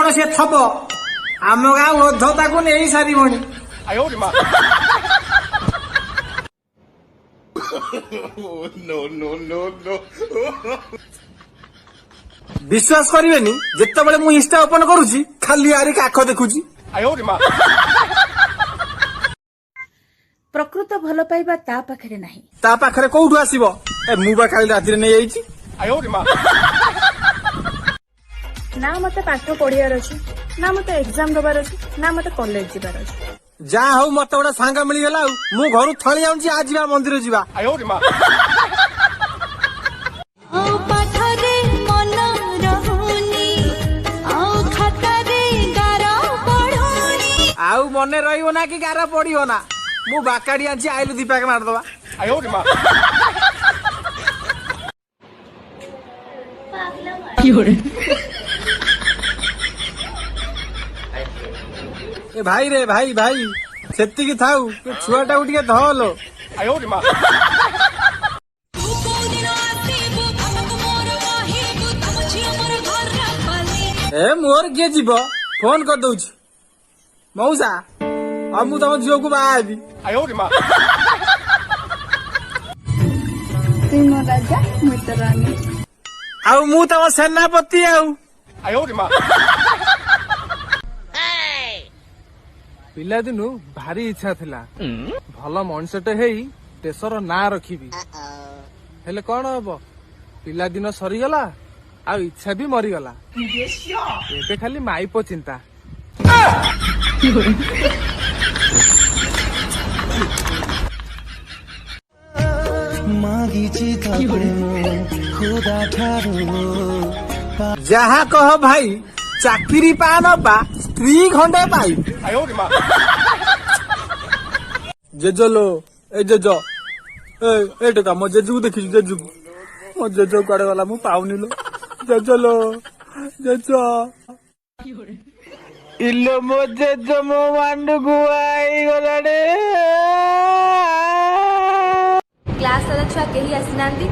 कौन से थब आम गाँ ओधता को नहीं सारी भणी विश्वास करेनि जिते बड़े मुझे इंस्टा ओपन करुच्ची खाली आरी काख देखुची प्रकृत भल पाइबा ता पाखरे नाही ता पाखरे कोठु आसीबो ए मु बा काली राती नै आइची ना मते पाठ पढ़ियार अछि ना मते एग्जाम दबार अछि ना मते कॉलेज जिबार अछि जा हो मते गोटा सांग मिली गेला मु घरु थळी आउची आज जीवा मंदिर जीवा ओ पाठरे मन रहुनी ओ खातारे गारा पढोनी आउ मने रहिबो ना कि गारा पड़ियो ना मु बाकाडी आंची आइलु दीपक मार दबा ए भाई रे भाई भाई सेती की थाउ छुआटा को टिके धलो ए मोर के जीव फोन कर दउची मौसा अब मु तम झियो को बाबी तुम राजा मु तो रानी आउ मु तम सेनापति आउ पिला दिनु भारी इच्छा थिला भल मनुष्यटे हेई देशर ना रखिबी हेले कौन हबो पिला दिन सरीगला आ इच्छा भी मरीगला एबे खाली माइपो चिंता जहा कह भाई चाकरी पान बा स्त्री खंडे पाई जेजलो ए जेज एटा का मो जेजू देखि जेजू मो जेज काडे वाला मु पाउनी लो जेजलो जेज इलो मो जेज मो मांडू गुआई गलाडे क्लास वाला छुआ केही आसीनांती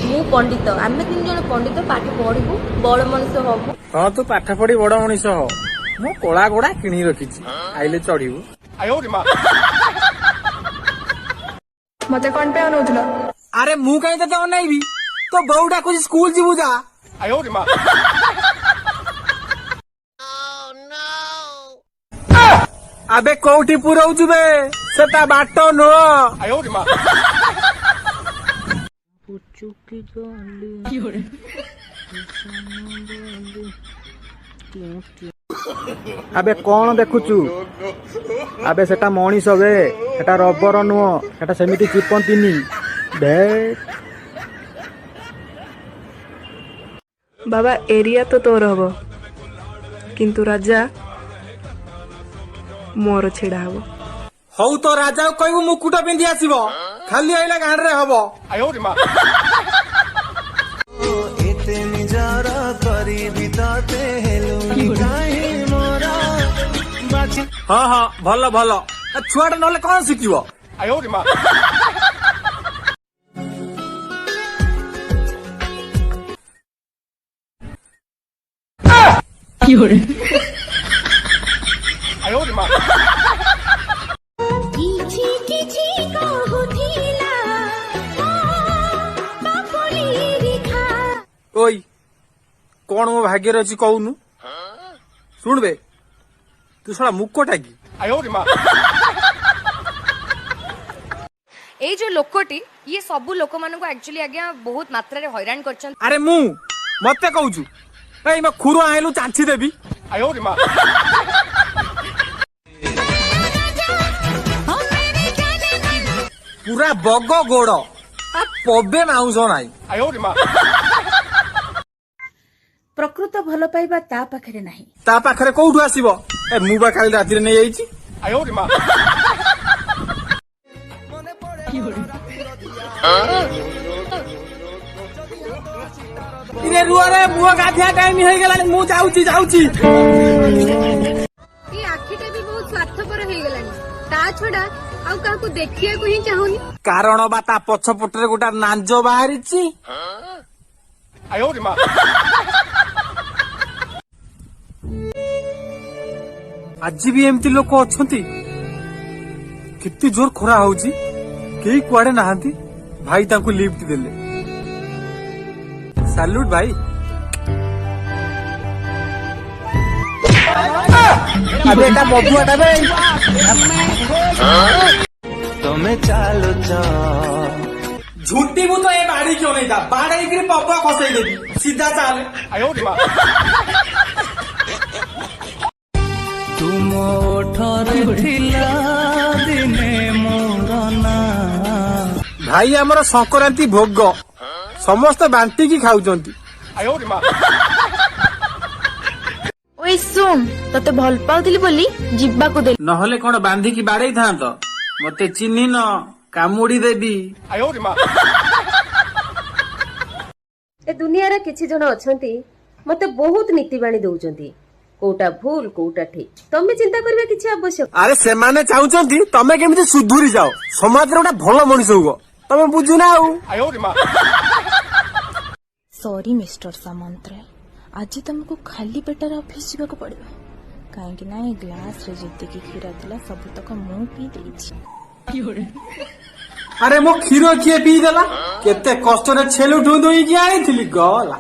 मु पंडित आमे 3 जण पंडित पाठ पढिबु बड़ मनुष्य हबु हां तू पाठ पढ़ी बड़ मनुष्य हो मु कोला गोड़ा किणी रखिछि आइले चढ़िबु मते कोन पे अनुथलो अरे मु कहीं तते अनाइबी तो बौडा कुछ स्कूल जीवु जा अबे कोठी पुरौछु बे सेटा बाटो नो अबे कौन देखुचु अबे सेटा मनीष बे सेटा रबर नुह सेटा सेमिति चिपंतीनी बे बाबा एरिया तो तोर हबो किंतु राजा मोर छेड़ा हबो हौ तो राजा कहबु मुकुट पिंधि आसीबो खाली आइला गांड रे हबो एते निजारा करी बिताते हेलु काहे मोरा बाची हां हां भलो भलो छुआटा नले कोन सिकिबो किछि किछि कहुथिला बापुली रेखा ओई कौन मो भाग्य अच्छी कहूनु शुण बे तू साला मुक्कोटा की ए जो लोकटी ये सब लोक मान को एक्चुअली आज्ञा बहुत मात्रा रे हैरान करछन अरे मु मते कहूछु ए म खुरो आइलु चांची देबी पूरा बग गोड़ आ पबे माउस नाई प्रकृत भल पाइबा ता पाखरे नाही ता पाखरे कोठु आसीबो ए मु बा काली राती नै आइची इरे रुआ रे मुआ गाधिया टाइम हे गेलानी मु जाउची जाउची ए आखिटा भी बहुत स्वार्थपर हे गेलानी ता छोडा आउ काकू देखिया को ही चाहुनी कारण बा ता पछ पटरे गोटा नांजो बाहरिची आज भी एमती लोक अछंती केते जोर खरा होउची केही कुआडे नाहांती भाई तांको लिफ्ट देले सैल्यूट भाई अबे एटा बबुआटा बे तमे चालो झूठी वो तो ये बाड़ी क्यों नहीं था बाड़ी के पप्पा खसई देगी सीधा चाल तुम ओठरे थिला दिने मोर ना भाई हमर संक्रांति भोग समस्त बांटी की खाउचंती ओए सुन तते भल पाउथिली बोली जिब्बाको दे नहले कोन बांधी की बाड़ई था तो मते चिन्ही न कामुड़ी देबी ए दुनियार किछि जण अछंती मते बहुत नीतिबाणी दउचंती कोउटा भूल कोउटा ठीक तमे चिंता करबे किछि आवश्यक अरे से माने चाहुचंती तमे केमिति सुधुरी जाओ समाज रे ओटा भलो मनिष होगो तमे बुझु ना आउ सॉरी मिस्टर सामंतराय आज तुमको खाली पेटर ऑफिस जावाक पड़िबो काहेकि ना ए ग्लास रे जेतिकी खीरा थिला सब तक मु पी देछि अरे मो क्षीर किए पी देला केते कष्ट रे छेलु ढु दुई की आईथिली गला